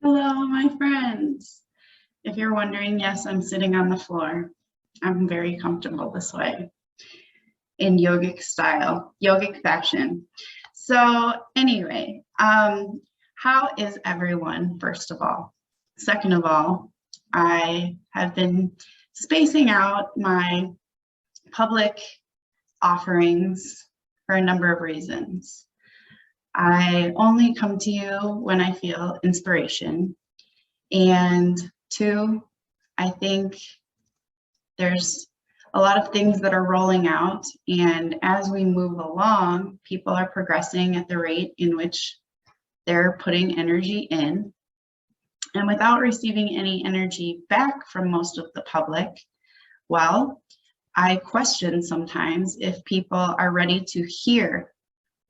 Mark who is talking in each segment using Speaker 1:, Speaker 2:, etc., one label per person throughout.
Speaker 1: Hello, my friends. If you're wondering, yes, I'm sitting on the floor. I'm very comfortable this way in yogic style, yogic fashion. So anyway, how is everyone, first of all? Second of all, I have been spacing out my public offerings for a number of reasons. I only come to you when I feel inspiration. And two, I think there's a lot of things that are rolling out. And as we move along, people are progressing at the rate in which they're putting energy in. And without receiving any energy back from most of the public, well, I question sometimes if people are ready to hear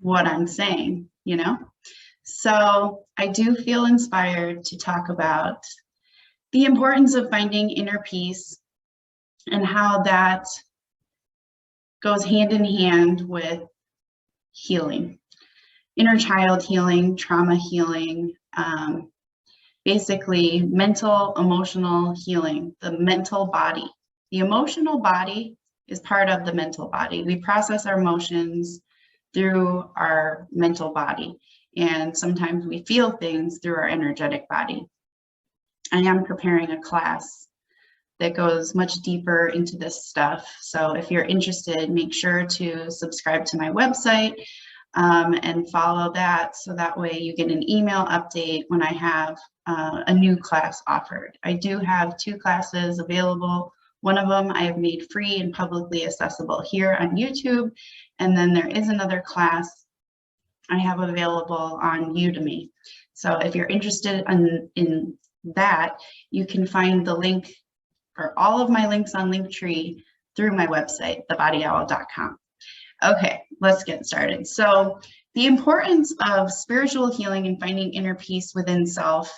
Speaker 1: what I'm saying, you know? So I do feel inspired to talk about the importance of finding inner peace and how that goes hand in hand with healing, inner child healing, trauma healing, basically mental, emotional healing, the mental body. The emotional body is part of the mental body. We process our emotions through our mental body. And sometimes we feel things through our energetic body. I am preparing a class that goes much deeper into this stuff. So if you're interested, make sure to subscribe to my website and follow that. So that way you get an email update when I have a new class offered. I do have 2 classes available. One of them I have made free and publicly accessible here on YouTube. And then there is another class I have available on Udemy. So if you're interested in that, you can find the link for all of my links on Linktree through my website, thebodyowl.com. Okay, let's get started. So the importance of spiritual healing and finding inner peace within self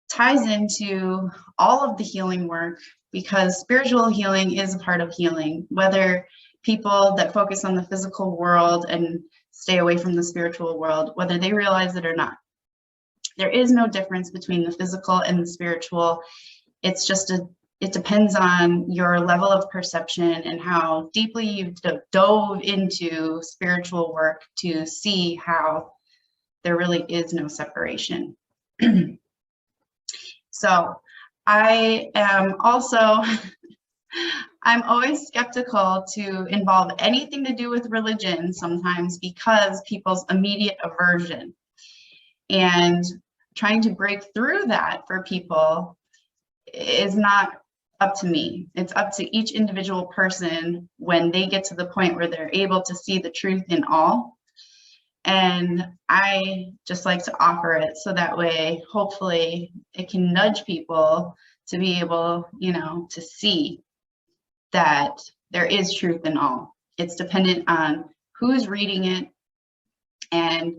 Speaker 1: ties into all of the healing work, because spiritual healing is a part of healing, whether people that focus on the physical world and stay away from the spiritual world, whether they realize it or not. There is no difference between the physical and the spiritual. It's just it depends on your level of perception and how deeply you've dove into spiritual work to see how there really is no separation. So I am also, I'm always skeptical to involve anything to do with religion sometimes because people's immediate aversion. And trying to break through that for people is not up to me. It's up to each individual person when they get to the point where they're able to see the truth in all. And I just like to offer it so that way, hopefully, it can nudge people to be able, you know, to see that there is truth in all. It's dependent on who's reading it and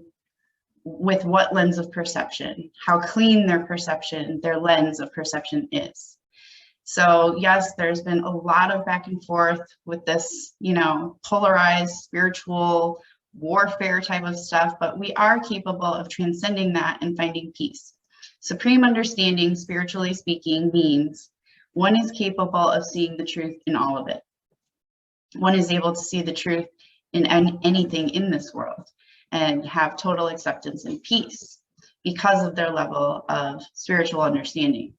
Speaker 1: with what lens of perception, how clean their perception, their lens of perception is. So yes, there's been a lot of back and forth with this, you know, polarized spiritual warfare type of stuff, but we are capable of transcending that and finding peace. Supreme understanding, spiritually speaking, means one is capable of seeing the truth in all of it. One is able to see the truth in anything in this world and have total acceptance and peace because of their level of spiritual understanding.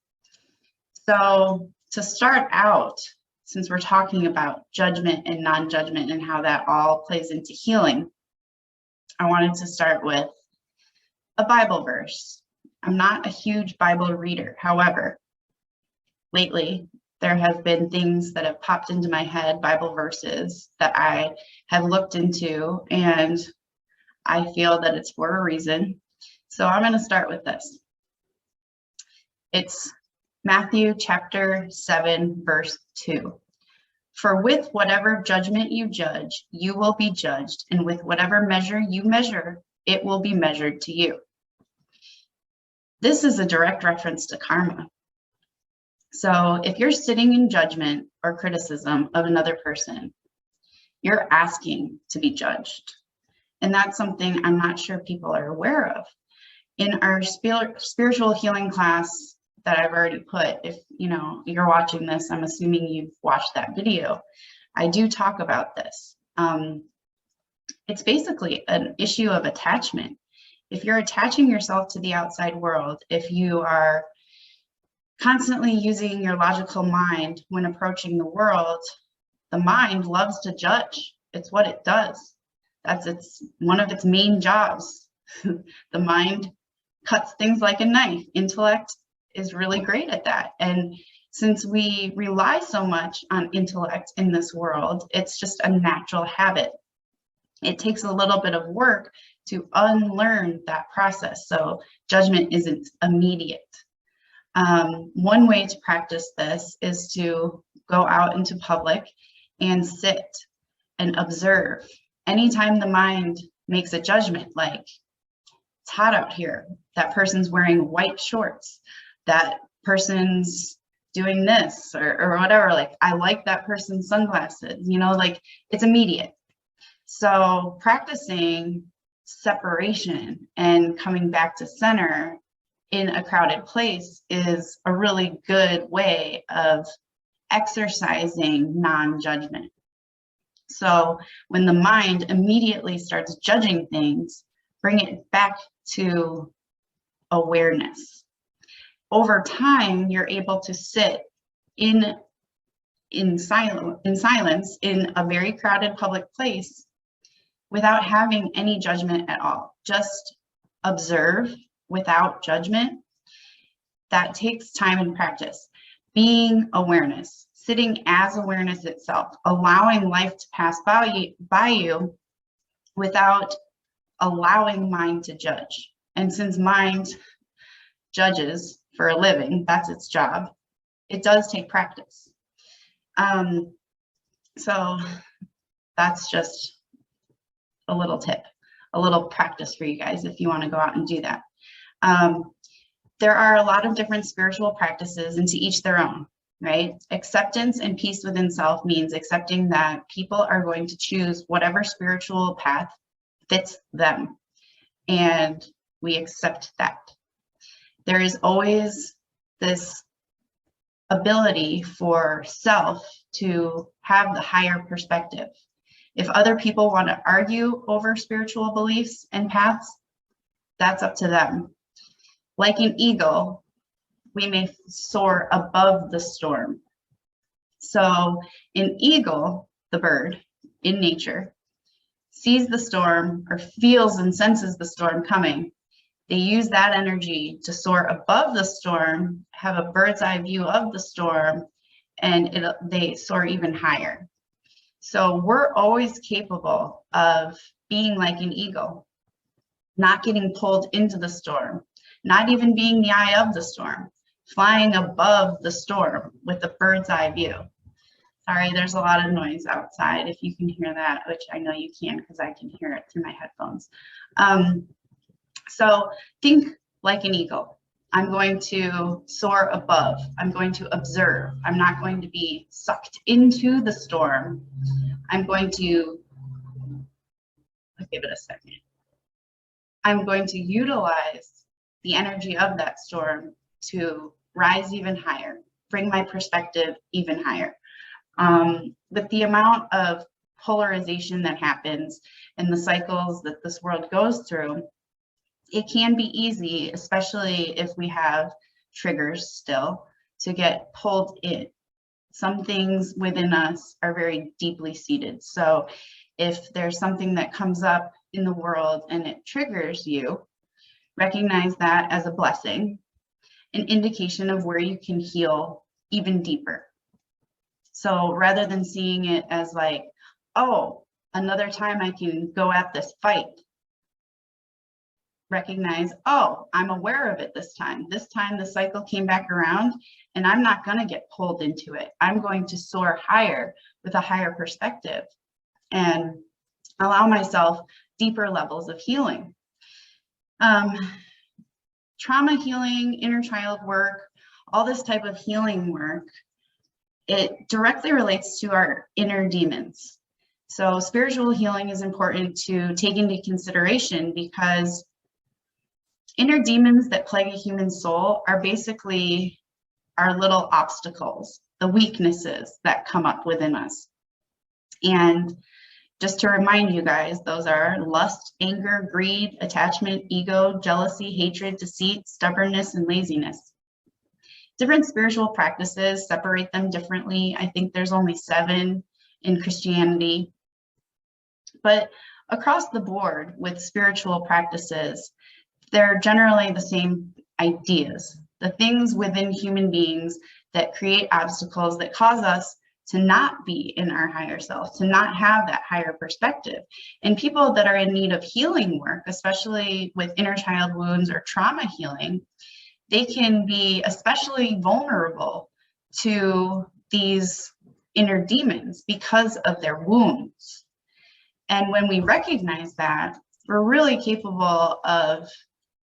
Speaker 1: So to start out, since we're talking about judgment and non-judgment and how that all plays into healing, I wanted to start with a Bible verse. I'm not a huge Bible reader. However, lately, there have been things that have popped into my head, Bible verses that I have looked into, and I feel that it's for a reason. So I'm going to start with this. It's Matthew chapter 7, verse 2. For with whatever judgment you judge, you will be judged, and with whatever measure you measure, it will be measured to you. This is a direct reference to karma. So if you're sitting in judgment or criticism of another person, you're asking to be judged. And that's something I'm not sure people are aware of. In our spiritual healing class that I've already put, if you're watching this, I'm assuming you've watched that video. I do talk about this. It's basically an issue of attachment. If you're attaching yourself to the outside world, if you are constantly using your logical mind when approaching the world, the mind loves to judge. It's what it does. That's one of its main jobs. The mind cuts things like a knife. Intellect is really great at that. And since we rely so much on intellect in this world, it's just a natural habit. It takes a little bit of work to unlearn that process. So judgment isn't immediate. One way to practice this is to go out into public and sit and observe. Anytime the mind makes a judgment, like it's hot out here, that person's wearing white shorts, that person's doing this or whatever, like I like that person's sunglasses, like it's immediate. So practicing separation and coming back to center in a crowded place is a really good way of exercising non-judgment. So when the mind immediately starts judging things, bring it back to awareness. Over time, you're able to sit in silence in a very crowded public place without having any judgment at all. Just observe without judgment. That takes time and practice. Being awareness, sitting as awareness itself, allowing life to pass by you without allowing mind to judge. And since mind judges for a living, that's its job, it does take practice. So that's just a little tip, a little practice for you guys if you want to go out and do that. There are a lot of different spiritual practices, and to each their own, right? Acceptance and peace within self means accepting that people are going to choose whatever spiritual path fits them, and we accept that. There is always this ability for self to have the higher perspective. If other people want to argue over spiritual beliefs and paths, that's up to them. Like an eagle, we may soar above the storm. So an eagle, the bird in nature, sees the storm or feels and senses the storm coming. They use that energy to soar above the storm, have a bird's eye view of the storm, and they soar even higher. So we're always capable of being like an eagle, not getting pulled into the storm, not even being the eye of the storm, flying above the storm with a bird's eye view. Sorry, there's a lot of noise outside if you can hear that, which I know you can because I can hear it through my headphones. So think like an eagle. I'm going to soar above. I'm going to observe. I'm not going to be sucked into the storm. I'm going to, I'll give it a second. I'm going to utilize the energy of that storm to rise even higher, bring my perspective even higher. With the amount of polarization that happens and the cycles that this world goes through, it can be easy, especially if we have triggers still, to get pulled in. Some things within us are very deeply seated. So if there's something that comes up in the world and it triggers you, recognize that as a blessing, an indication of where you can heal even deeper. So rather than seeing it as like, oh, another time I can go at this fight, recognize, oh, I'm aware of it this time. This time the cycle came back around and I'm not going to get pulled into it. I'm going to soar higher with a higher perspective and allow myself deeper levels of healing. Trauma healing, inner child work, all this type of healing work, it directly relates to our inner demons. So spiritual healing is important to take into consideration because Inner demons that plague a human soul are basically our little obstacles, the weaknesses that come up within us. And just to remind you guys, those are lust, anger, greed, attachment, ego, jealousy, hatred, deceit, stubbornness, and laziness. Different spiritual practices separate them differently. I think there's only 7 in Christianity. But across the board with spiritual practices, they're generally the same ideas, the things within human beings that create obstacles that cause us to not be in our higher self, to not have that higher perspective. And people that are in need of healing work, especially with inner child wounds or trauma healing, they can be especially vulnerable to these inner demons because of their wounds. And when we recognize that, we're really capable of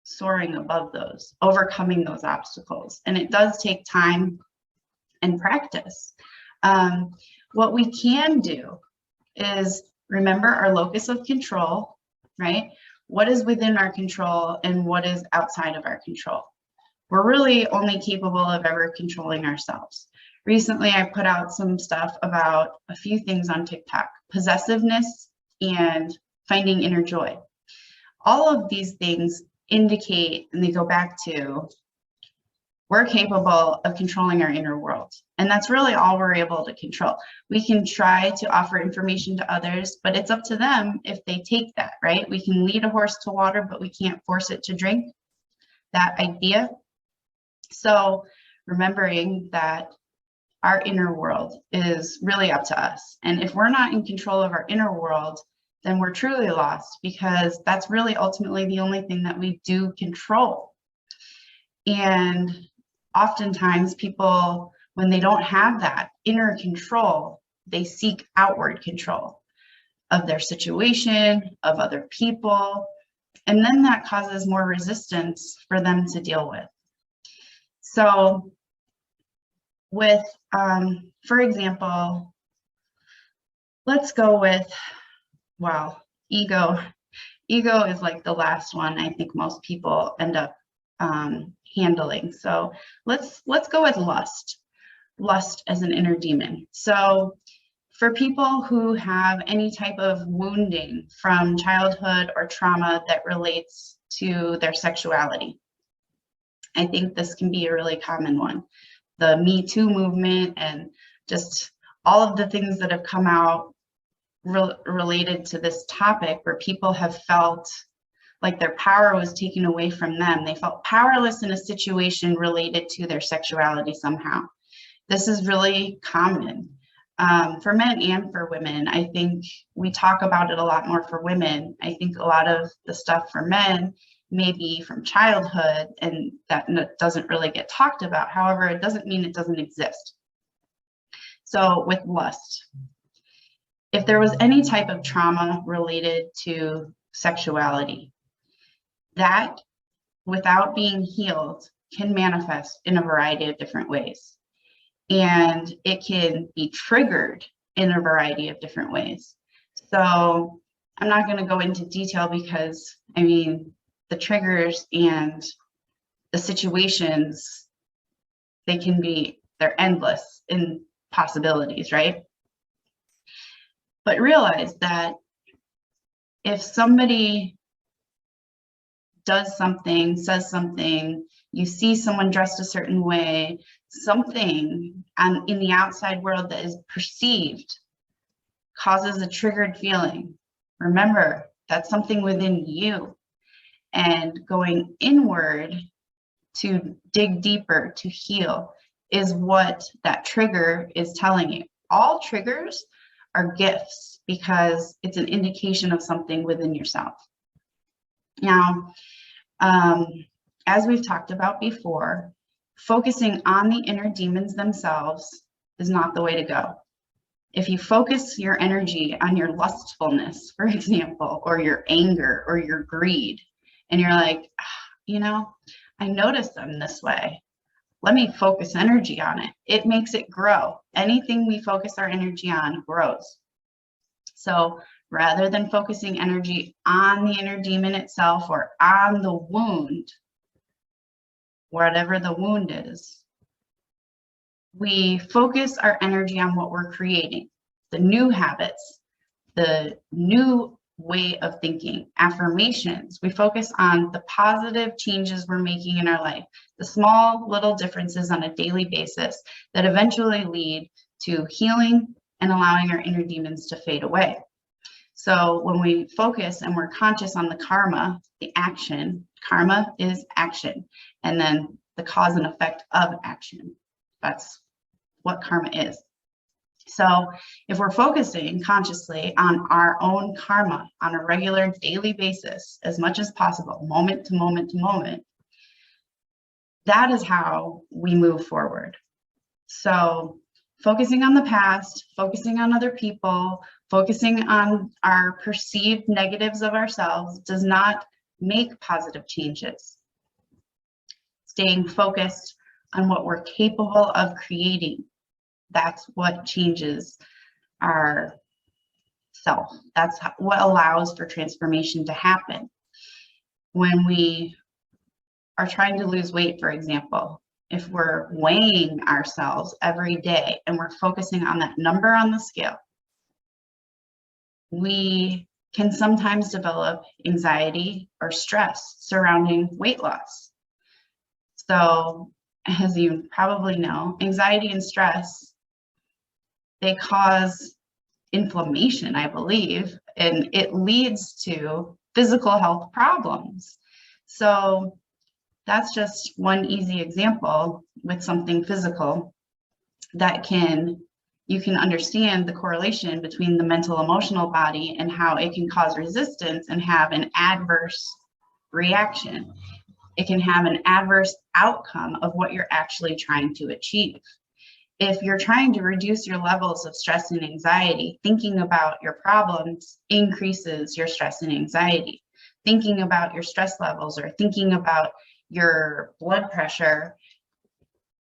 Speaker 1: soaring above those, overcoming those obstacles. And it does take time and practice. What we can do is remember our locus of control, right? What is within our control and what is outside of our control? We're really only capable of ever controlling ourselves. Recently, I put out some stuff about a few things on TikTok, possessiveness and finding inner joy. All of these things indicate, and they go back to, we're capable of controlling our inner world. And that's really all we're able to control. We can try to offer information to others, but it's up to them if they take that, right? We can lead a horse to water, but we can't force it to drink. That idea. So remembering that our inner world is really up to us. And if we're not in control of our inner world, then we're truly lost, because that's really ultimately the only thing that we do control. And oftentimes people, when they don't have that inner control, they seek outward control of their situation, of other people, and then that causes more resistance for them to deal with. So with, for example, let's go with, well, ego. Ego is like the last one I think most people end up handling. So let's go with lust. Lust as an inner demon. So for people who have any type of wounding from childhood or trauma that relates to their sexuality, I think this can be a really common one. The Me Too movement and just all of the things that have come out related to this topic, where people have felt like their power was taken away from them. They felt powerless in a situation related to their sexuality somehow. This is really common for men and for women. I think we talk about it a lot more for women. I think a lot of the stuff for men may be from childhood, and that doesn't really get talked about. However, it doesn't mean it doesn't exist. So with lust, if there was any type of trauma related to sexuality, that without being healed can manifest in a variety of different ways. And it can be triggered in a variety of different ways. So I'm not going to go into detail because, I mean, the triggers and the situations, they're endless in possibilities, right? But realize that if somebody does something, says something, you see someone dressed a certain way, something in the outside world that is perceived causes a triggered feeling. Remember, that's something within you. And going inward to dig deeper, to heal, is what that trigger is telling you. All triggers are gifts because it's an indication of something within yourself. Now, as we've talked about before, focusing on the inner demons themselves is not the way to go. If you focus your energy on your lustfulness, for example, or your anger or your greed, and you're like, you know, I notice them this way, let me focus energy on it. It makes it grow. Anything we focus our energy on grows. So rather than focusing energy on the inner demon itself or on the wound, whatever the wound is, we focus our energy on what we're creating, the new habits, the new way of thinking, affirmations. We focus on the positive changes we're making in our life, the small little differences on a daily basis that eventually lead to healing and allowing our inner demons to fade away. So when we focus and we're conscious on the karma, the action, karma is action, and then the cause and effect of action. That's what karma is. So if we're focusing consciously on our own karma on a regular daily basis, as much as possible, moment to moment to moment, that is how we move forward. So focusing on the past, focusing on other people, focusing on our perceived negatives of ourselves does not make positive changes. Staying focused on what we're capable of creating, that's what changes our self. That's what allows for transformation to happen. When we are trying to lose weight, for example, if we're weighing ourselves every day and we're focusing on that number on the scale, we can sometimes develop anxiety or stress surrounding weight loss. So, as you probably know, anxiety and stress, they cause inflammation, I believe, and it leads to physical health problems. So that's just one easy example with something physical that you can understand the correlation between the mental emotional body and how it can cause resistance and have an adverse reaction. It can have an adverse outcome of what you're actually trying to achieve. If you're trying to reduce your levels of stress and anxiety, thinking about your problems increases your stress and anxiety. Thinking about your stress levels or thinking about your blood pressure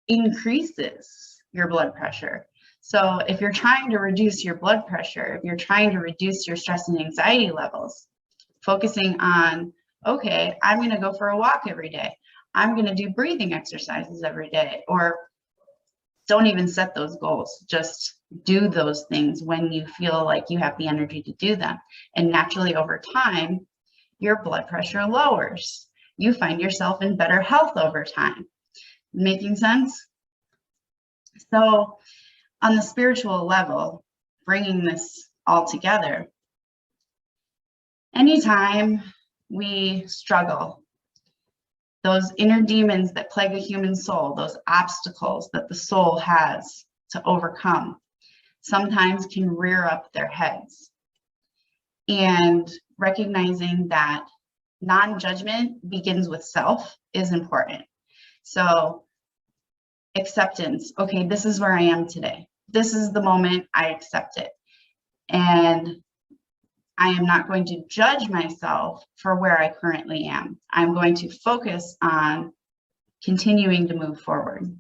Speaker 1: increases your blood pressure. So if you're trying to reduce your blood pressure, if you're trying to reduce your stress and anxiety levels, focusing on, okay, I'm going to go for a walk every day. I'm going to do breathing exercises every day, or don't even set those goals. Just do those things when you feel like you have the energy to do them. And naturally over time, your blood pressure lowers. You find yourself in better health over time. Making sense? So on the spiritual level, bringing this all together, anytime we struggle, those inner demons that plague a human soul, those obstacles that the soul has to overcome, sometimes can rear up their heads. And recognizing that non-judgment begins with self is important. So acceptance, okay, this is where I am today. This is the moment, I accept it. And I am not going to judge myself for where I currently am. I'm going to focus on continuing to move forward.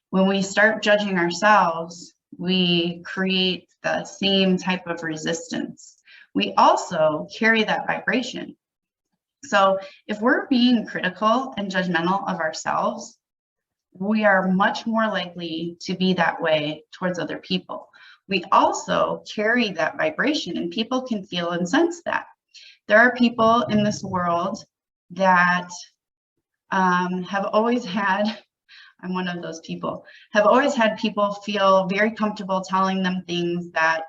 Speaker 1: When we start judging ourselves, we create the same type of resistance. We also carry that vibration. So if we're being critical and judgmental of ourselves, we are much more likely to be that way towards other people. We also carry that vibration, and people can feel and sense that. There are people in this world that have always had, I'm one of those people, have always had people feel very comfortable telling them things that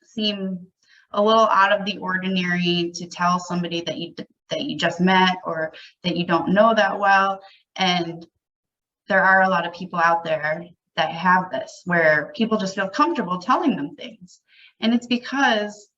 Speaker 1: seem a little out of the ordinary to tell somebody that you just met or that you don't know that well. And there are a lot of people out there that have this, where people just feel comfortable telling them things. And it's because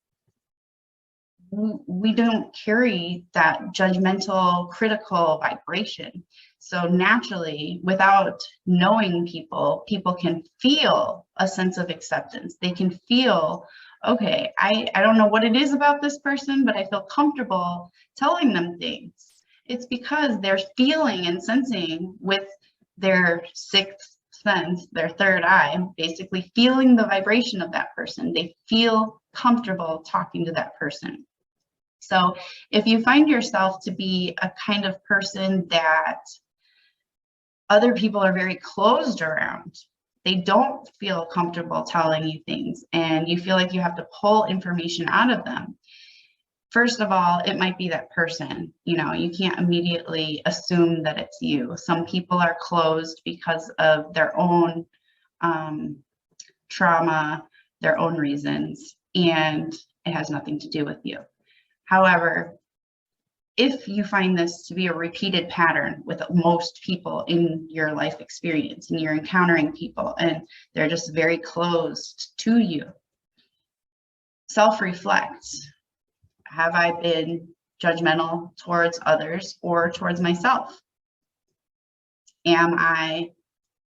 Speaker 1: we don't carry that judgmental, critical vibration. So naturally, without knowing people, people can feel a sense of acceptance. They can feel, okay, I don't know what it is about this person, but I feel comfortable telling them things. It's because they're feeling and sensing with their sixth sense, their third eye, basically feeling the vibration of that person. They feel comfortable talking to that person. So if you find yourself to be a kind of person that other people are very closed around, they don't feel comfortable telling you things, and you feel like you have to pull information out of them. First of all, it might be that person. You know, you can't immediately assume that it's you. Some people are closed because of their own trauma, their own reasons, and it has nothing to do with you. However, if you find this to be a repeated pattern with most people in your life experience, and you're encountering people and they're just very closed to you, self-reflect. Have I been judgmental towards others or towards myself? Am I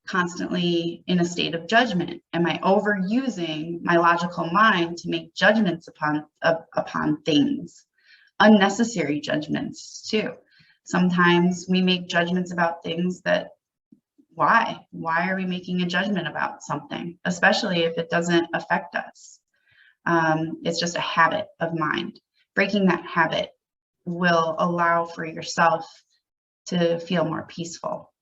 Speaker 1: constantly in a state of judgment? Am I overusing my logical mind to make judgments upon things? Unnecessary judgments too. Sometimes we make judgments about things that, why are we making a judgment about something, especially if it doesn't affect us? It's just a habit of mind. Breaking that habit will allow for yourself to feel more peaceful.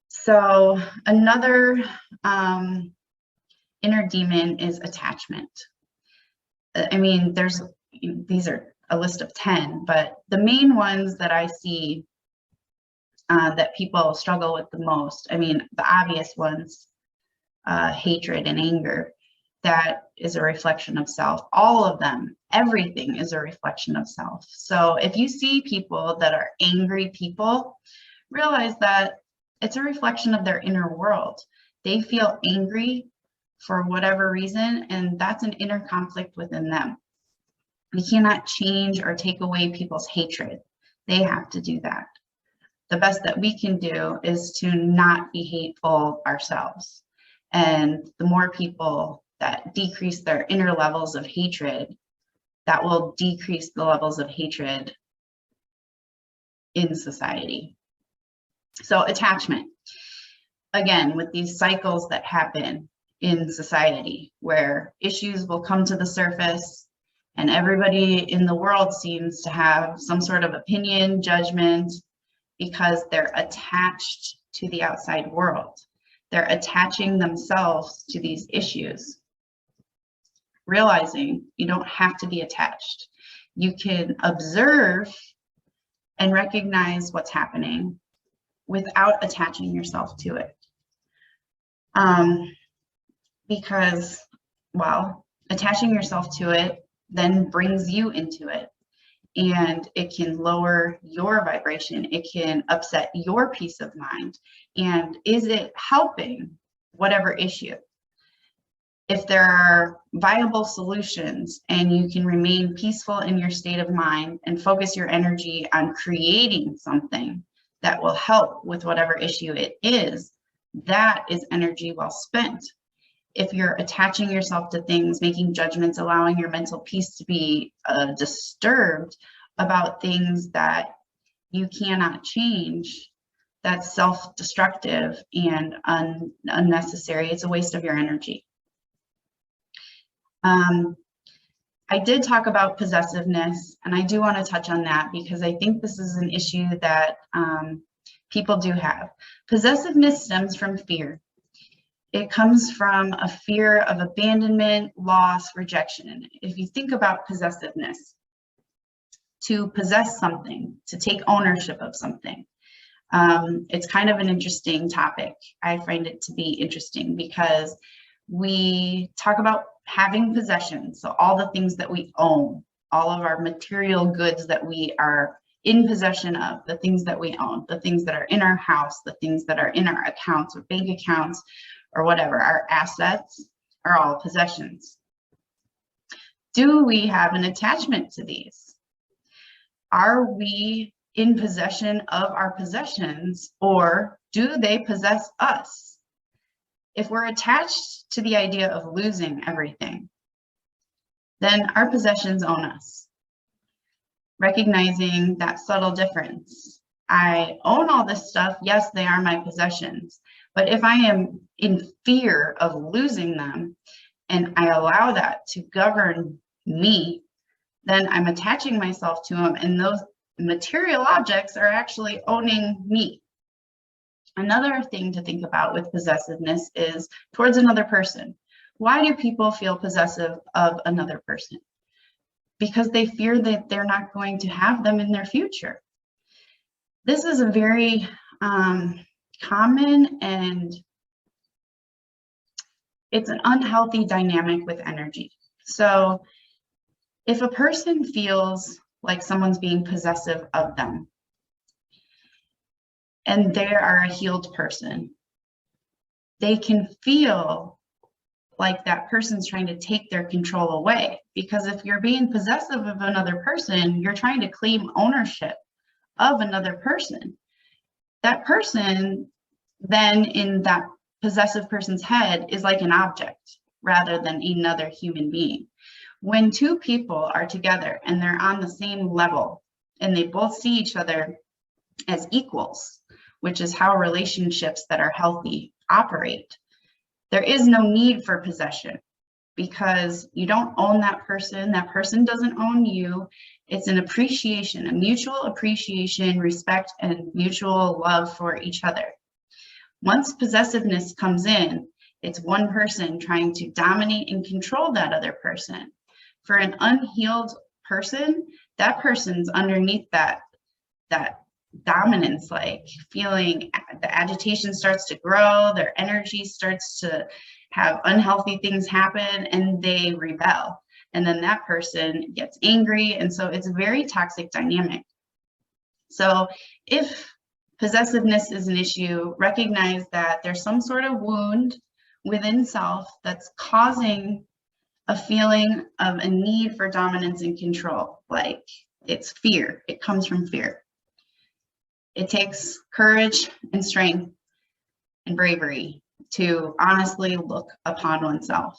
Speaker 1: So another inner demon is attachment. I mean, these are a list of 10, but the main ones that I see that people struggle with the most, I mean, the obvious ones, hatred and anger, that is a reflection of self. All of them, everything is a reflection of self. So if you see people that are angry people, realize that it's a reflection of their inner world. They feel angry for whatever reason, and that's an inner conflict within them. We cannot change or take away people's hatred. They have to do that. The best that we can do is to not be hateful ourselves. And the more people that decrease their inner levels of hatred, that will decrease the levels of hatred in society. So attachment, again, with these cycles that happen in society where issues will come to the surface and everybody in the world seems to have some sort of opinion, judgment, because they're attached to the outside world. They're attaching themselves to these issues. Realizing you don't have to be attached. You can observe and recognize what's happening without attaching yourself to it. Because, well, attaching yourself to it then brings you into it, and it can lower your vibration. It can upset your peace of mind. And is it helping whatever issue? If there are viable solutions and you can remain peaceful in your state of mind and focus your energy on creating something that will help with whatever issue it is, that is energy well spent. If you're attaching yourself to things, making judgments, allowing your mental peace to be disturbed about things that you cannot change, that's self-destructive and unnecessary. It's a waste of your energy. I did talk about possessiveness, and I do want to touch on that because I think this is an issue that people do have. Possessiveness stems from fear. It comes from a fear of abandonment, loss, rejection. And if you think about possessiveness, to possess something, to take ownership of something, it's kind of an interesting topic. I find it to be interesting because we talk about having possessions, so all the things that we own, all of our material goods that we are in possession of, the things that we own, the things that are in our house, the things that are in our accounts or bank accounts or whatever, our assets are all possessions. Do we have an attachment to these? Are we in possession of our possessions, or do they possess us? If we're attached to the idea of losing everything, then our possessions own us. Recognizing that subtle difference. I own all this stuff. Yes, they are my possessions, But if I am in fear of losing them and I allow that to govern me, then I'm attaching myself to them, and those material objects are actually owning me. Another thing to think about with possessiveness is towards another person. Why do people feel possessive of another person? Because they fear that they're not going to have them in their future. This is a very common, and it's an unhealthy dynamic with energy. So if a person feels like someone's being possessive of them, and they are a healed person, they can feel like that person's trying to take their control away. Because if you're being possessive of another person, you're trying to claim ownership of another person. That person then in that possessive person's head is like an object rather than another human being. When two people are together and they're on the same level and they both see each other as equals, which is how relationships that are healthy operate, there is no need for possession because you don't own that person doesn't own you. It's an appreciation, a mutual appreciation, respect, and mutual love for each other. Once possessiveness comes in, it's one person trying to dominate and control that other person. For an unhealed person, that person's underneath that dominance, like feeling the agitation starts to grow, their energy starts to have unhealthy things happen, and they rebel. And then that person gets angry. And so it's a very toxic dynamic. So if possessiveness is an issue, recognize that there's some sort of wound within self that's causing a feeling of a need for dominance and control. Like it's fear, it comes from fear. It takes courage and strength and bravery to honestly look upon oneself.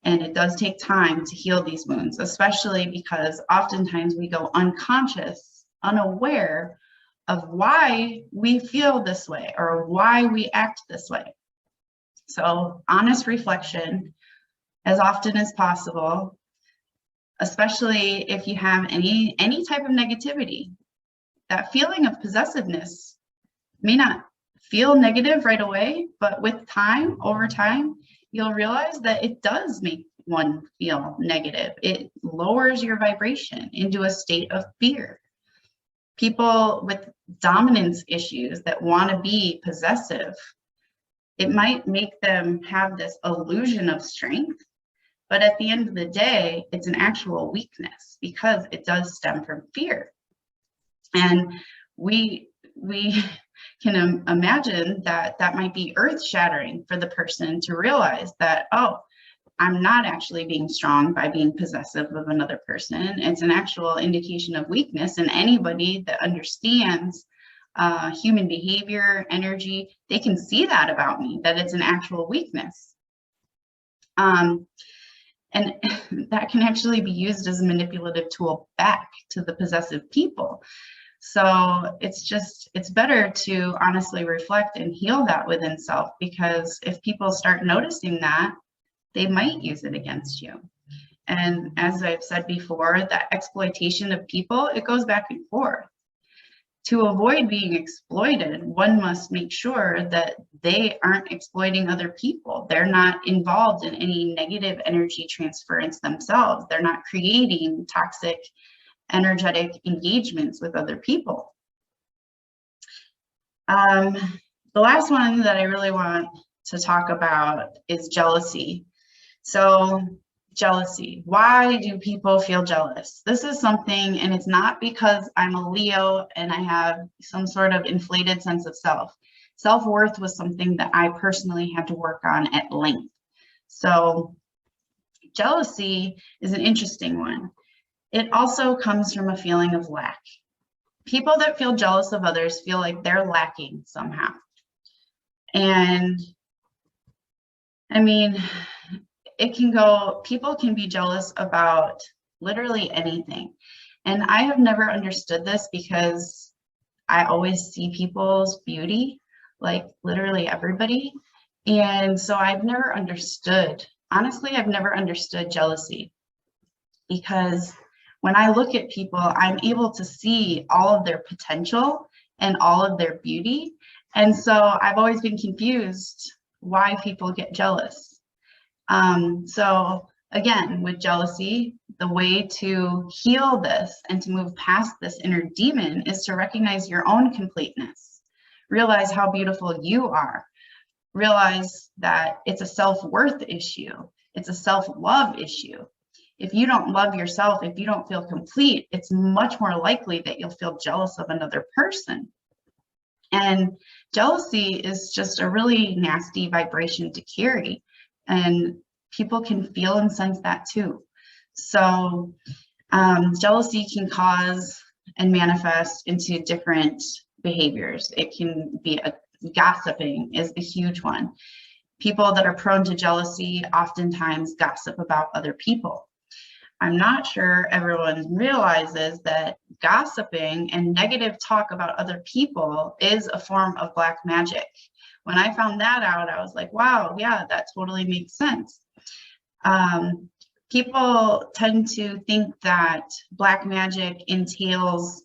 Speaker 1: And it does take time to heal these wounds, especially because oftentimes we go unconscious, unaware of why we feel this way or why we act this way. So honest reflection as often as possible, especially if you have any type of negativity. That feeling of possessiveness may not feel negative right away, but with time, over time, you'll realize that it does make one feel negative. It lowers your vibration into a state of fear. People with dominance issues that want to be possessive, it might make them have this illusion of strength, but at the end of the day, it's an actual weakness because it does stem from fear. And we can imagine that might be earth-shattering for the person to realize that, oh, I'm not actually being strong by being possessive of another person. It's an actual indication of weakness. And anybody that understands human behavior, energy, they can see that about me, that it's an actual weakness. And that can actually be used as a manipulative tool back to the possessive people. So it's better to honestly reflect and heal that within self, because if people start noticing that, they might use it against you. And as I've said before, that exploitation of people, it goes back and forth. To avoid being exploited, one must make sure that they aren't exploiting other people. They're not involved in any negative energy transference themselves. They're not creating toxic energetic engagements with other people. The last one that I really want to talk about is jealousy. So jealousy, why do people feel jealous? This is something, and it's not because I'm a Leo and I have some sort of inflated sense of self. Self-worth was something that I personally had to work on at length. So jealousy is an interesting one. It also comes from a feeling of lack. People that feel jealous of others feel like they're lacking somehow. And I mean, people can be jealous about literally anything. And I have never understood this because I always see people's beauty. like literally everybody. And so I've never understood, honestly, I've never understood jealousy, because when I look at people, I'm able to see all of their potential and all of their beauty. And so I've always been confused why people get jealous. So again, with jealousy, the way to heal this and to move past this inner demon is to recognize your own completeness, realize how beautiful you are, realize that it's a self-worth issue, it's a self-love issue. If you don't love yourself, if you don't feel complete, it's much more likely that you'll feel jealous of another person. And jealousy is just a really nasty vibration to carry, and people can feel and sense that too. So jealousy can cause and manifest into different behaviors. It can be gossiping is the huge one. People that are prone to jealousy oftentimes gossip about other people. I'm not sure everyone realizes that gossiping and negative talk about other people is a form of black magic. When I found that out, I was like, wow, yeah, that totally makes sense. People tend to think that black magic entails,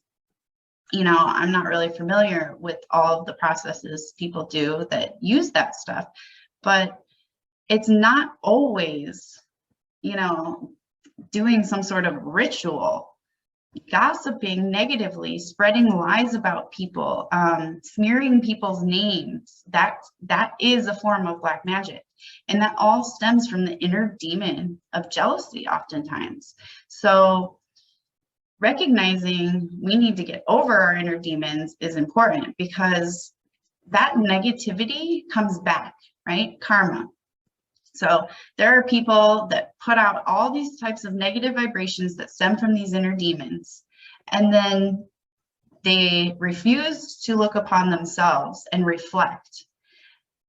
Speaker 1: I'm not really familiar with all of the processes people do that use that stuff, but it's not always, doing some sort of ritual. Gossiping negatively, spreading lies about people, smearing people's names, that is a form of black magic. And that all stems from the inner demon of jealousy oftentimes. So recognizing we need to get over our inner demons is important, because that negativity comes back, right? Karma. So there are people that put out all these types of negative vibrations that stem from these inner demons, and then they refuse to look upon themselves and reflect.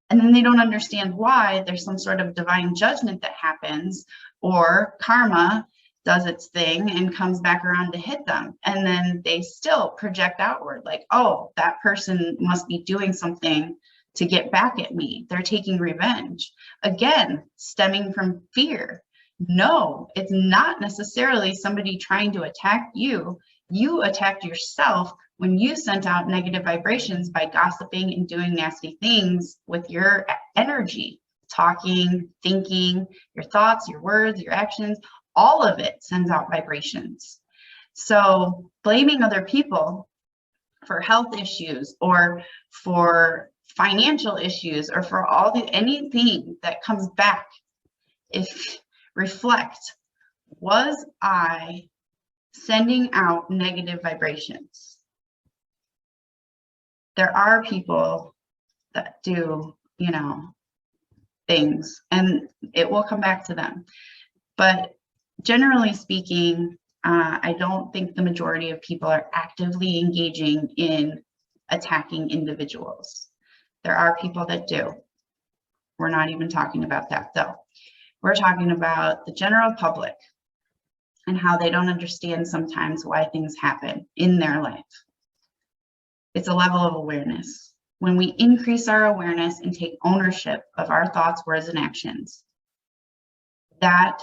Speaker 1: And then they don't understand why. There's some sort of divine judgment that happens, or karma does its thing and comes back around to hit them. And then they still project outward like, oh, that person must be doing something to get back at me. They're taking revenge. Again, stemming from fear. No, it's not necessarily somebody trying to attack you. You attacked yourself when you sent out negative vibrations by gossiping and doing nasty things with your energy, talking, thinking, your thoughts, your words, your actions, all of it sends out vibrations. So blaming other people for health issues or for financial issues or for anything that comes back, if reflect, was I sending out negative vibrations? There are people that do, things, and it will come back to them. But generally speaking, I don't think the majority of people are actively engaging in attacking individuals. There are people that do. We're not even talking about that though. We're talking about the general public and how they don't understand sometimes why things happen in their life. It's a level of awareness. When we increase our awareness and take ownership of our thoughts, words, and actions, that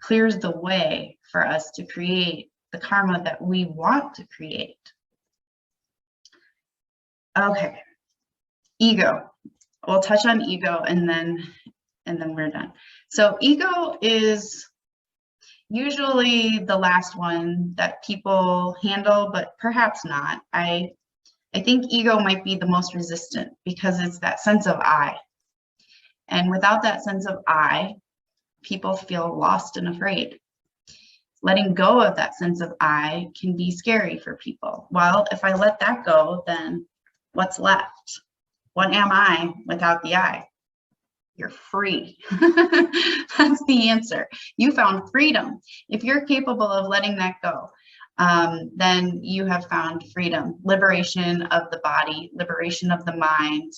Speaker 1: clears the way for us to create the karma that we want to create. Okay. Ego. We'll touch on ego and then we're done. So ego is usually the last one that people handle, but perhaps not. I think ego might be the most resistant because it's that sense of I. And without that sense of I, people feel lost and afraid. Letting go of that sense of I can be scary for people. Well, if I let that go, then what's left? What am I without the I? You're free. That's the answer. You found freedom. If you're capable of letting that go, then you have found freedom, liberation of the body, liberation of the mind,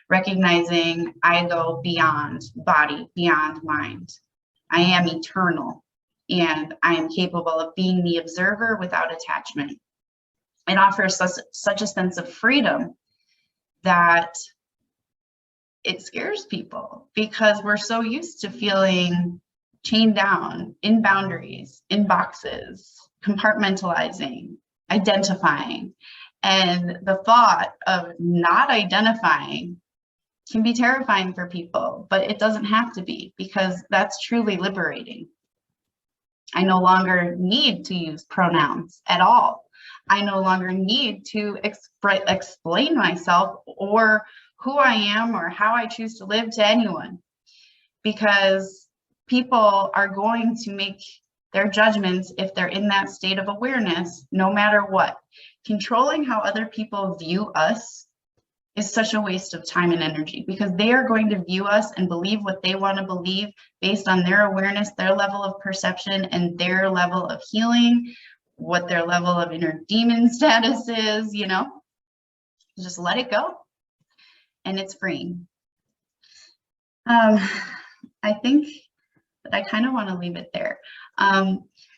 Speaker 1: recognizing I go beyond body, beyond mind. I am eternal, and I am capable of being the observer without attachment. It offers us such a sense of freedom that it scares people because we're so used to feeling chained down in boundaries, in boxes, compartmentalizing, identifying. And the thought of not identifying can be terrifying for people, but it doesn't have to be, because that's truly liberating. I no longer need to use pronouns at all. I no longer need to explain myself or who I am or how I choose to live to anyone, because people are going to make their judgments if they're in that state of awareness, no matter what. Controlling how other people view us is such a waste of time and energy, because they are going to view us and believe what they want to believe based on their awareness, their level of perception, and their level of healing, what their level of inner demon status is, you know. Just let it go, and it's freeing. I think that I kind of want to leave it there.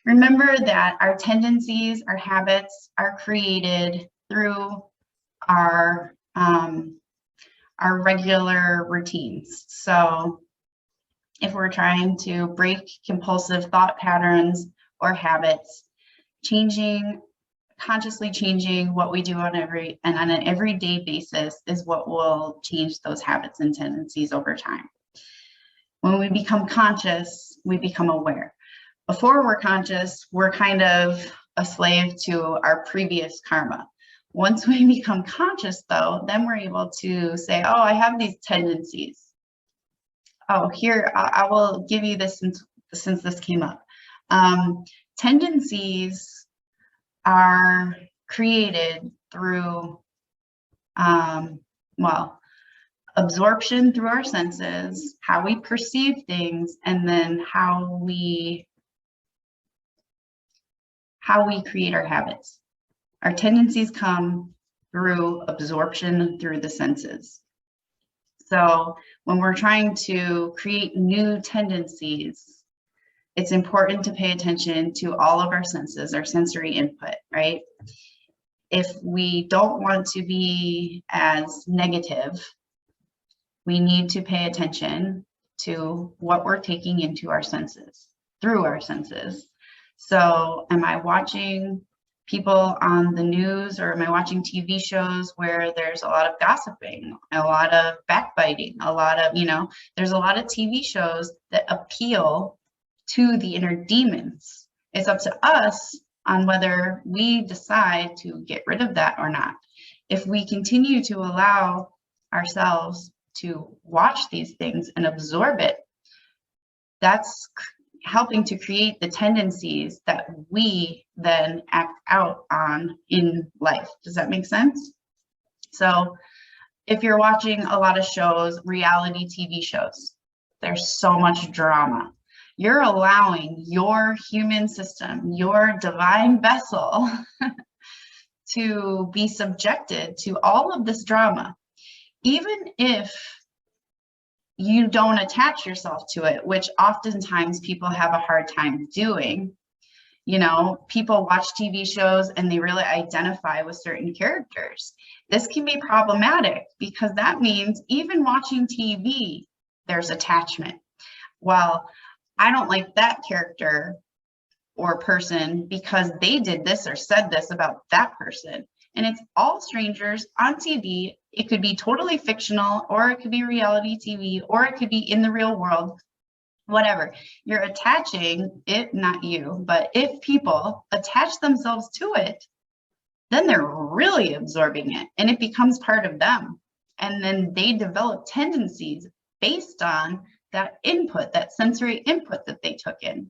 Speaker 1: Remember that our tendencies, our habits are created through our regular routines. So if we're trying to break compulsive thought patterns or habits, consciously changing what we do on an everyday basis is what will change those habits and tendencies over time. When we become conscious, we become aware. Before we're conscious, we're kind of a slave to our previous karma. Once we become conscious, though, then we're able to say, oh, I have these tendencies. Oh, here, I will give you this since this came up. Tendencies are created through, absorption through our senses, how we perceive things, and then how we create our habits. Our tendencies come through absorption through the senses. So when we're trying to create new tendencies, it's important to pay attention to all of our senses, our sensory input, right? If we don't want to be as negative, we need to pay attention to what we're taking into our senses, through our senses. So am I watching people on the news, or am I watching TV shows where there's a lot of gossiping, a lot of backbiting, a lot of, there's a lot of TV shows that appeal to the inner demons. It's up to us on whether we decide to get rid of that or not. If we continue to allow ourselves to watch these things and absorb it, that's helping to create the tendencies that we then act out on in life. Does that make sense? So if you're watching a lot of shows, reality TV shows, there's so much drama. You're allowing your human system, your divine vessel, to be subjected to all of this drama. Even if you don't attach yourself to it, which oftentimes people have a hard time doing. People watch TV shows and they really identify with certain characters. This can be problematic because that means even watching TV, there's attachment. Well, I don't like that character or person because they did this or said this about that person. And it's all strangers on TV. It could be totally fictional, or it could be reality TV, or it could be in the real world, whatever. You're attaching it, not you, but if people attach themselves to it, then they're really absorbing it and it becomes part of them. And then they develop tendencies based on that input, that sensory input that they took in.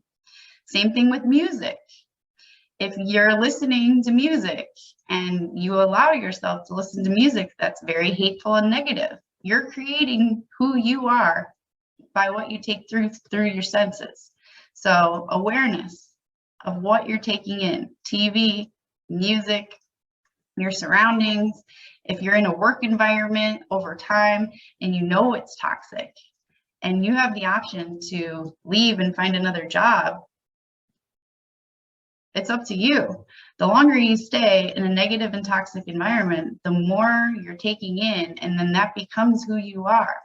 Speaker 1: Same thing with music. If you're listening to music and you allow yourself to listen to music that's very hateful and negative, you're creating who you are by what you take through your senses. So awareness of what you're taking in, TV, music, your surroundings. If you're in a work environment over time and you know it's toxic and you have the option to leave and find another job, It's up to you. The longer you stay in a negative and toxic environment, the more you're taking in, and then that becomes who you are.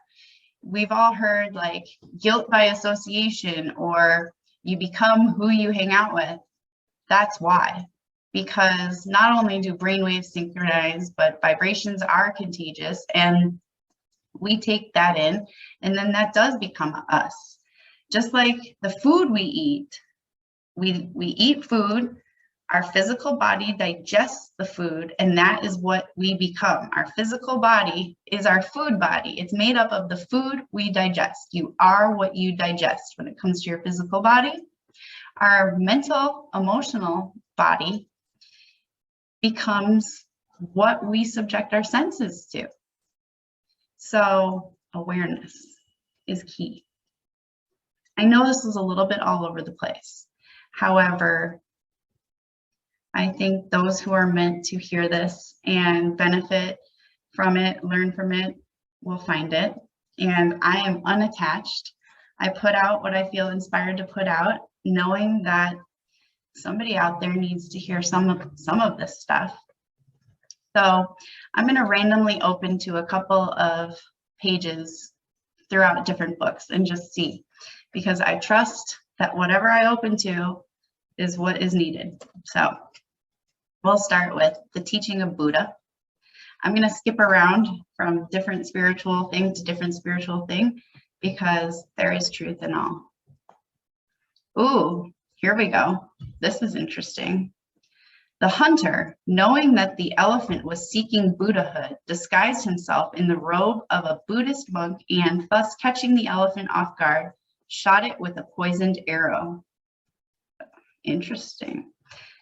Speaker 1: We've all heard like guilt by association, or you become who you hang out with. That's why. Because not only do brainwaves synchronize, but vibrations are contagious, and we take that in, and then that does become us. Just like the food we eat, we eat food, our physical body digests the food, and that is what we become. Our physical body is our food body. It's made up of the food we digest. You are what you digest when it comes to your physical body. Our mental, emotional body becomes what we subject our senses to. So awareness is key. I know this is a little bit all over the place. However, I think those who are meant to hear this and benefit from it, learn from it, will find it. And I am unattached. I put out what I feel inspired to put out, knowing that somebody out there needs to hear some of this stuff. So I'm going to randomly open to a couple of pages throughout different books and just see, because I trust that whatever I open to is what is needed. So we'll start with the teaching of Buddha. I'm going to skip around from different spiritual thing to different spiritual thing, because there is truth in all. Ooh, here we go. This is interesting. The hunter, knowing that the elephant was seeking Buddhahood, disguised himself in the robe of a Buddhist monk, and thus catching the elephant off guard, shot it with a poisoned arrow. Interesting.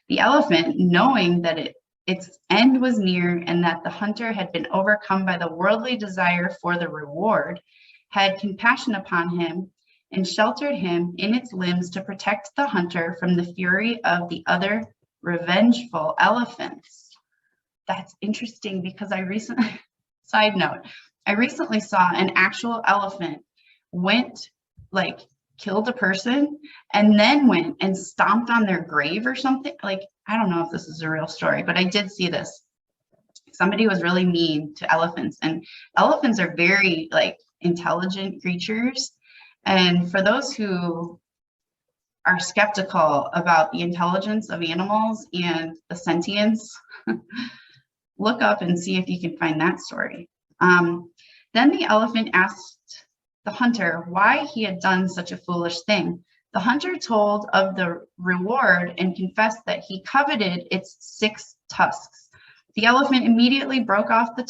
Speaker 1: The elephant, knowing that its end was near and that the hunter had been overcome by the worldly desire for the reward, had compassion upon him and sheltered him in its limbs to protect the hunter from the fury of the other revengeful elephants. That's interesting, because I recently, side note, I recently saw an actual elephant went, like, killed a person and then went and stomped on their grave or something. Like, I don't know if this is a real story, but I did see this. Somebody was really mean to elephants, and elephants are very like intelligent creatures. And for those who are skeptical about the intelligence of animals and the sentience, look up and see if you can find that story. Then the elephant asked the hunter why he had done such a foolish thing. The hunter told of the reward and confessed that he coveted its 6 tusks. The elephant immediately broke off the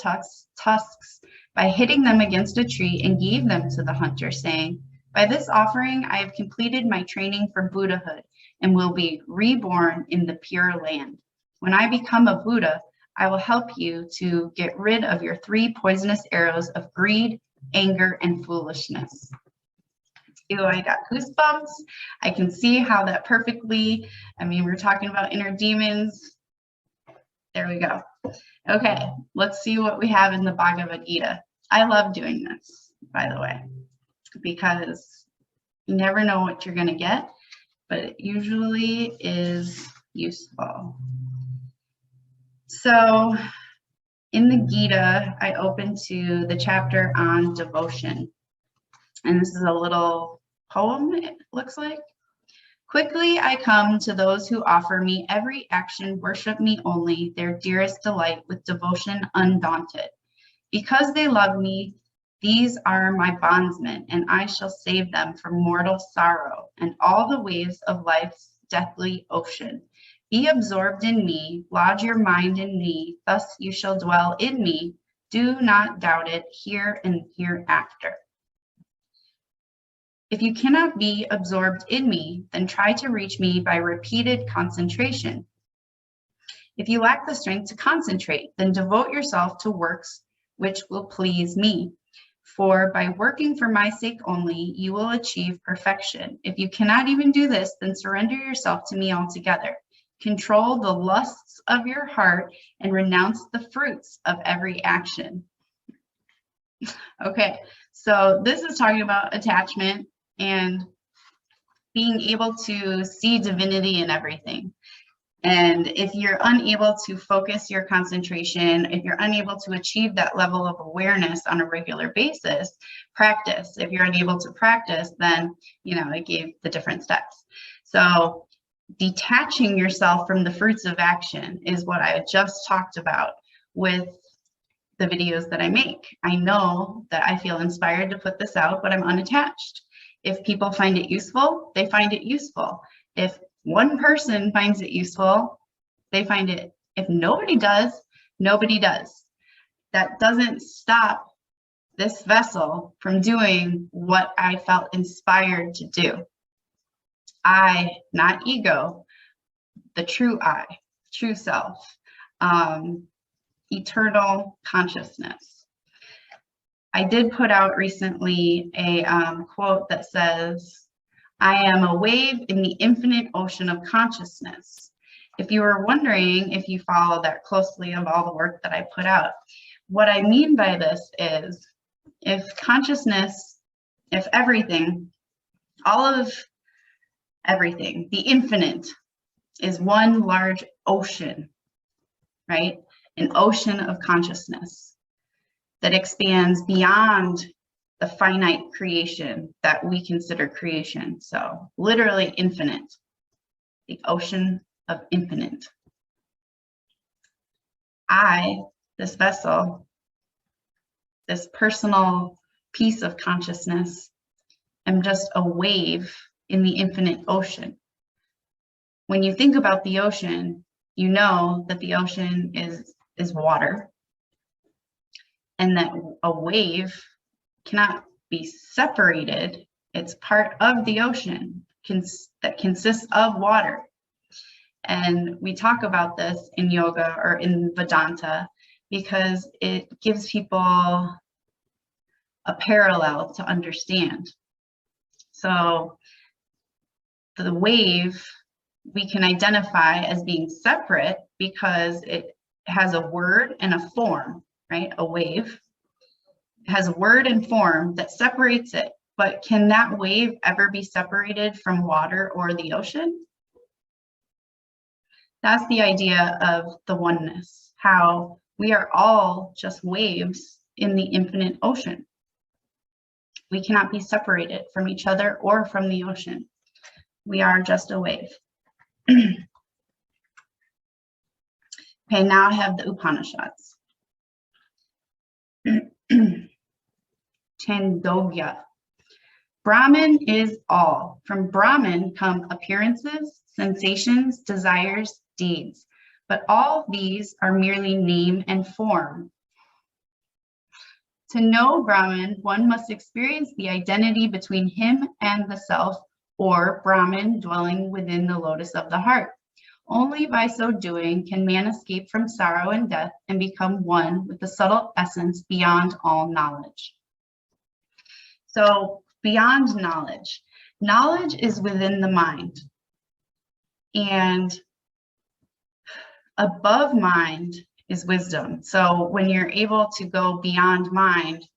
Speaker 1: tusks by hitting them against a tree and gave them to the hunter, saying, "By this offering, I have completed my training for Buddhahood and will be reborn in the Pure Land. When I become a Buddha, I will help you to get rid of your 3 poisonous arrows of greed, anger, and foolishness." Ew, I got goosebumps. I can see how that perfectly, I mean, we're talking about inner demons. There we go. Okay, let's see what we have in the Bhagavad Gita. I love doing this, by the way, because you never know what you're going to get, but it usually is useful. So in the Gita, I opened to the chapter on devotion. And this is a little poem, it looks like. Quickly I come to those who offer me every action, worship me only, their dearest delight, with devotion undaunted. Because they love me, these are my bondsmen, and I shall save them from mortal sorrow and all the waves of life's deathly ocean. Be absorbed in me, lodge your mind in me, thus you shall dwell in me. Do not doubt it, here and hereafter. If you cannot be absorbed in me, then try to reach me by repeated concentration. If you lack the strength to concentrate, then devote yourself to works which will please me. For by working for my sake only, you will achieve perfection. If you cannot even do this, then surrender yourself to me altogether. Control the lusts of your heart and renounce the fruits of every action. Okay, so this is talking about attachment and being able to see divinity in everything. And if you're unable to focus your concentration, if you're unable to achieve that level of awareness on a regular basis, practice. If you're unable to practice, then, it gave the different steps. So detaching yourself from the fruits of action is what I just talked about with the videos that I make. I know that I feel inspired to put this out, but I'm unattached. If people find it useful, they find it useful. If one person finds it useful, they find it. If nobody does, nobody does. That doesn't stop this vessel from doing what I felt inspired to do. I, not ego, the true I, true self, eternal consciousness. I did put out recently a quote that says, "I am a wave in the infinite ocean of consciousness." If you were wondering, if you follow that closely of all the work that I put out, what I mean by this is, if consciousness, if everything, all of everything, the infinite is one large ocean, right? An ocean of consciousness that expands beyond the finite creation that we consider creation. So literally infinite, the ocean of infinite. I, this vessel, this personal piece of consciousness, am just a wave in the infinite ocean. When you think about the ocean, you know that the ocean is water, and that a wave cannot be separated. It's part of the ocean that consists of water. And we talk about this in yoga or in Vedanta because it gives people a parallel to understand. So the wave we can identify as being separate because it has a word and a form, right? A wave has a word and form that separates it, but can that wave ever be separated from water or the ocean? That's the idea of the oneness, how we are all just waves in the infinite ocean. We cannot be separated from each other or from the ocean. We are just a wave. Okay, now I have the Upanishads. Chandogya. Brahman is all. From Brahman come appearances, sensations, desires, deeds. But all these are merely name and form. To know Brahman, one must experience the identity between him and the self, or Brahman dwelling within the lotus of the heart. Only by so doing can man escape from sorrow and death and become one with the subtle essence beyond all knowledge. So beyond knowledge, knowledge is within the mind. And above mind is wisdom. So when you're able to go beyond mind,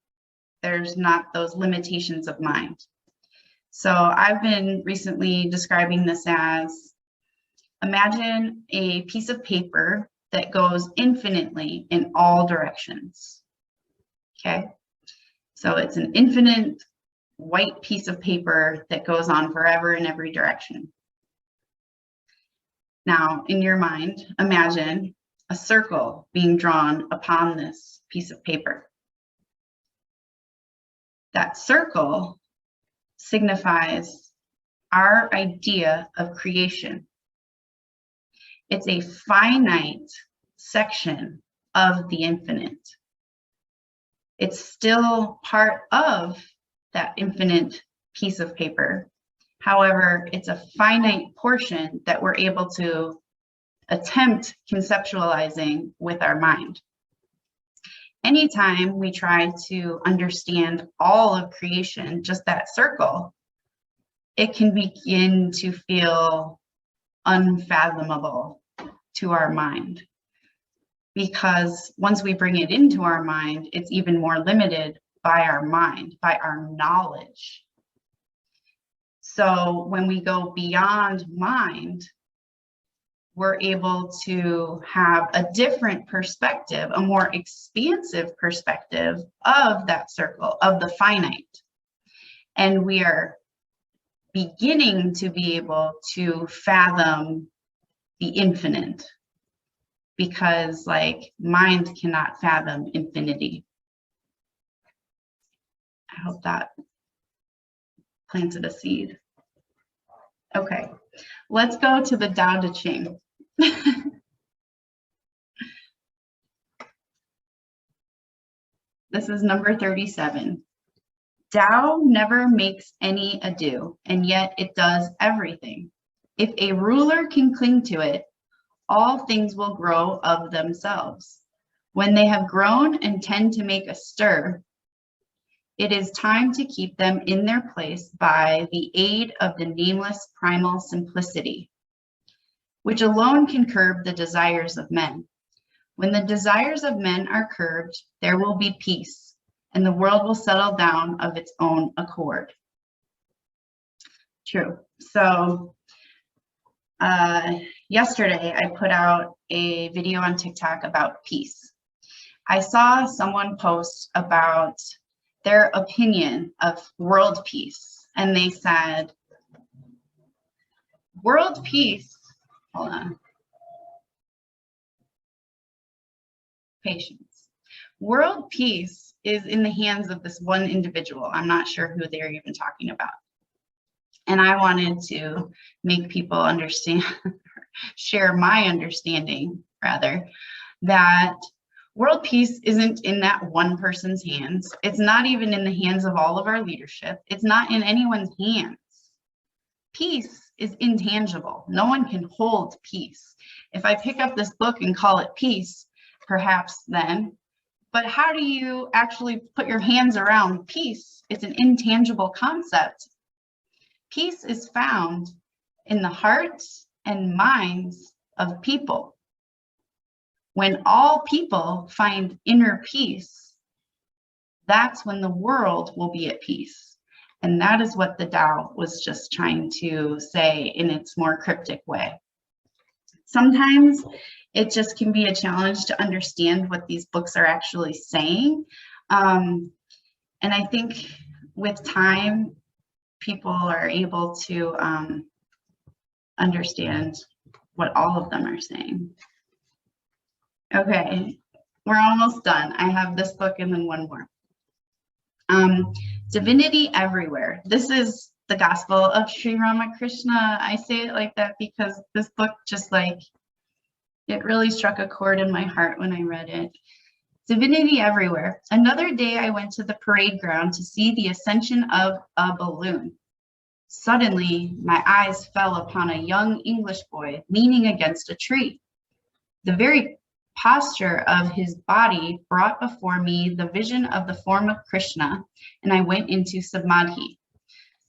Speaker 1: there's not those limitations of mind. So I've been recently describing this as, imagine a piece of paper that goes infinitely in all directions. Okay, so it's an infinite white piece of paper that goes on forever in every direction. Now, in your mind, imagine a circle being drawn upon this piece of paper. That circle signifies our idea of creation. It's a finite section of the infinite. It's still part of that infinite piece of paper. However, it's a finite portion that we're able to attempt conceptualizing with our mind. Anytime we try to understand all of creation, just that circle, it can begin to feel unfathomable to our mind. Because once we bring it into our mind, it's even more limited by our mind, by our knowledge. So when we go beyond mind, we're able to have a different perspective, a more expansive perspective of that circle, of the finite. And we are beginning to be able to fathom the infinite, because like mind cannot fathom infinity. I hope that planted a seed. Okay, let's go to the Tao Te Ching. This is number 37. Tao never makes any ado, and yet it does everything. If a ruler can cling to it, all things will grow of themselves. When they have grown and tend to make a stir, it is time to keep them in their place by the aid of the nameless primal simplicity, which alone can curb the desires of men. When the desires of men are curbed, there will be peace, and the world will settle down of its own accord. True. So yesterday I put out a video on TikTok about peace. I saw someone post about their opinion of world peace, and they said, world peace, hold on, patience. World peace is in the hands of this one individual. I'm not sure who they're even talking about. And I wanted to make people understand, share my understanding rather, that world peace isn't in that one person's hands. It's not even in the hands of all of our leadership. It's not in anyone's hands. Peace is intangible. No one can hold peace. If I pick up this book and call it peace, perhaps then, but how do you actually put your hands around peace? It's an intangible concept. Peace is found in the hearts and minds of people. When all people find inner peace, that's when the world will be at peace. And that is what the Tao was just trying to say in its more cryptic way. Sometimes it just can be a challenge to understand what these books are actually saying. And I think with time, people are able to understand what all of them are saying. Okay, we're almost done. I have this book and then one more. Divinity Everywhere. This is the Gospel of Sri Ramakrishna. I say it like that because this book just like, it really struck a chord in my heart when I read it. Divinity Everywhere. Another day I went to the parade ground to see the ascension of a balloon. Suddenly, my eyes fell upon a young English boy leaning against a tree. The very posture of his body brought before me the vision of the form of Krishna, and I went into samadhi.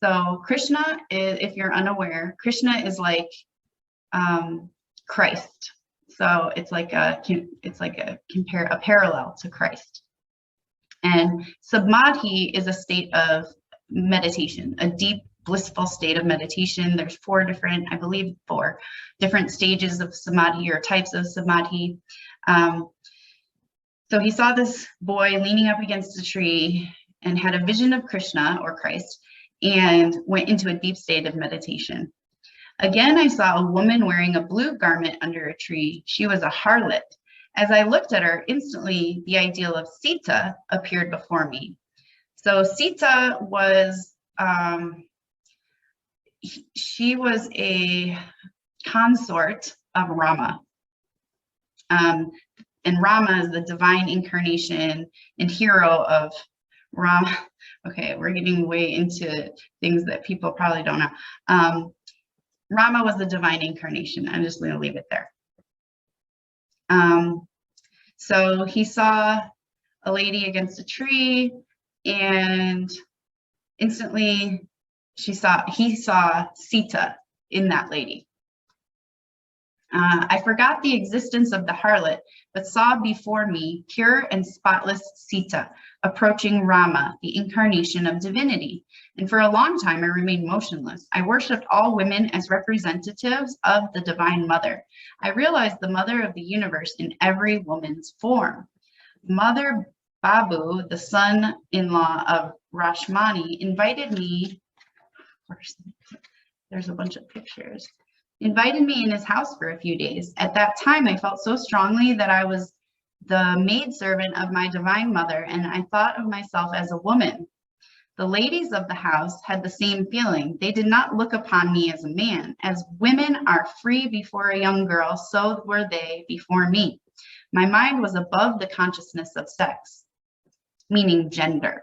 Speaker 1: So Krishna is, if you're unaware, Krishna is like Christ. So it's like a parallel to Christ. And samadhi is a state of meditation, a deep blissful state of meditation. There's four different stages of samadhi or types of samadhi. So he saw this boy leaning up against a tree and had a vision of Krishna or Christ and went into a deep state of meditation. Again, I saw a woman wearing a blue garment under a tree. She was a harlot. As I looked at her, instantly the ideal of Sita appeared before me. So Sita was, she was a consort of Rama. And Rama is the divine incarnation and hero of Rama. Okay, we're getting way into things that people probably don't know. Rama was the divine incarnation. I'm just going to leave it there. So he saw a lady against a tree, and instantly he saw Sita in that lady. I forgot the existence of the harlot, but saw before me pure and spotless Sita, approaching Rama, the incarnation of divinity. And for a long time, I remained motionless. I worshipped all women as representatives of the Divine Mother. I realized the Mother of the universe in every woman's form. Mother Babu, the son-in-law of Rashmani, invited me, of course, there's a bunch of pictures, invited me in his house for a few days. At that time, I felt so strongly that I was the maidservant of my Divine Mother, and I thought of myself as a woman. The ladies of the house had the same feeling. They did not look upon me as a man. As women are free before a young girl, so were they before me. My mind was above the consciousness of sex, meaning gender.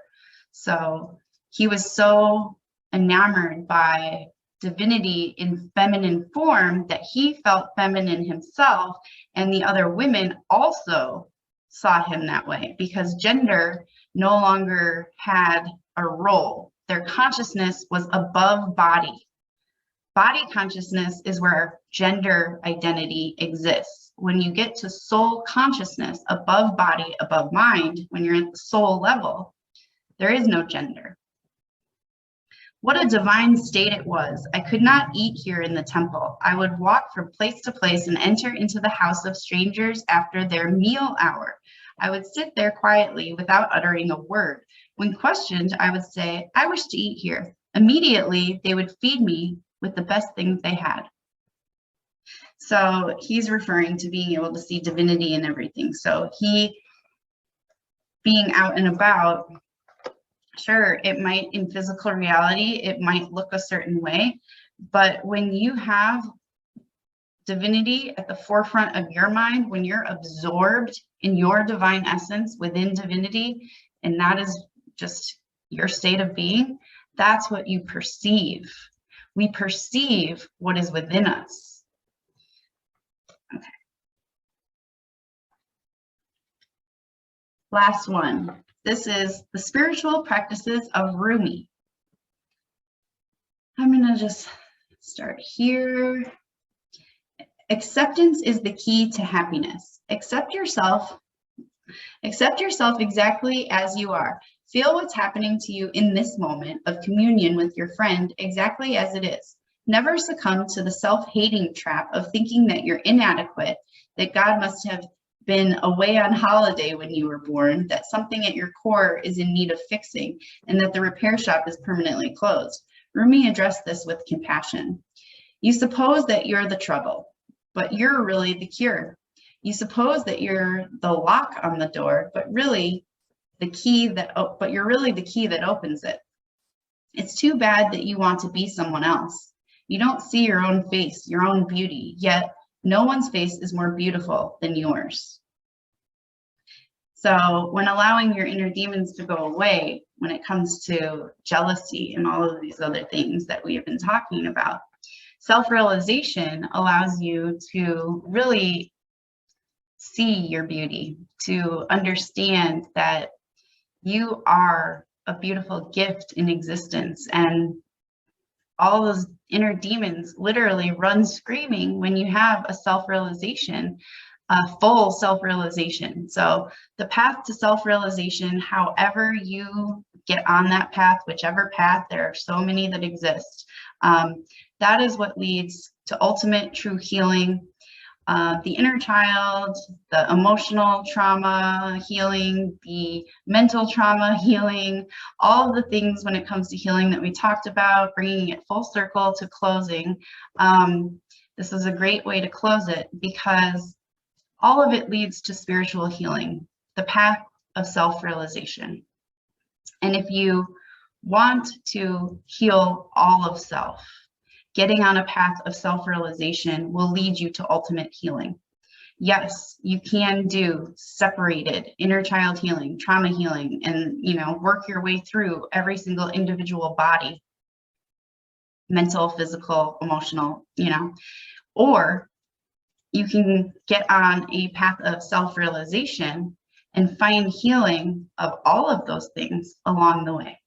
Speaker 1: So he was so enamored by divinity in feminine form that he felt feminine himself, and the other women also saw him that way because gender no longer had a role. Their consciousness was above body. Body consciousness is where gender identity exists. When you get to soul consciousness, above body, above mind, when you're at the soul level, there is no gender. What a divine state it was. I could not eat here in the temple. I would walk from place to place and enter into the house of strangers after their meal hour. I would sit there quietly without uttering a word. When questioned, I would say, I wish to eat here. Immediately, they would feed me with the best things they had. So he's referring to being able to see divinity in everything. So he being out and about, sure, it might, in physical reality, it might look a certain way, but when you have divinity at the forefront of your mind, when you're absorbed in your divine essence within divinity, and that is just your state of being, that's what you perceive. We perceive what is within us. Okay. Last one. This is the spiritual practices of Rumi. I'm going to just start here. Acceptance is the key to happiness. Accept yourself exactly as you are. Feel what's happening to you in this moment of communion with your friend exactly as it is. Never succumb to the self-hating trap of thinking that you're inadequate, that God must have been away on holiday when you were born, that something at your core is in need of fixing, and that the repair shop is permanently closed. Rumi addressed this with compassion. You suppose that you're the trouble, but you're really the cure. You suppose that you're the lock on the door, but you're really the key that opens it. It's too bad that you want to be someone else. You don't see your own face, your own beauty, yet no one's face is more beautiful than yours. So when allowing your inner demons to go away, when it comes to jealousy and all of these other things that we have been talking about, self-realization allows you to really see your beauty, to understand that you are a beautiful gift in existence, and all those inner demons literally run screaming when you have a self-realization, a full self-realization. So the path to self-realization, however you get on that path, whichever path, there are so many that exist, that is what leads to ultimate true healing. The inner child, the emotional trauma healing, the mental trauma healing, all of the things when it comes to healing that we talked about, bringing it full circle to closing. This is a great way to close it because all of it leads to spiritual healing, the path of self-realization. And if you want to heal all of self, getting on a path of self-realization will lead you to ultimate healing. Yes, you can do separated inner child healing, trauma healing, and work your way through every single individual body, mental, physical, emotional, or you can get on a path of self-realization and find healing of all of those things along the way.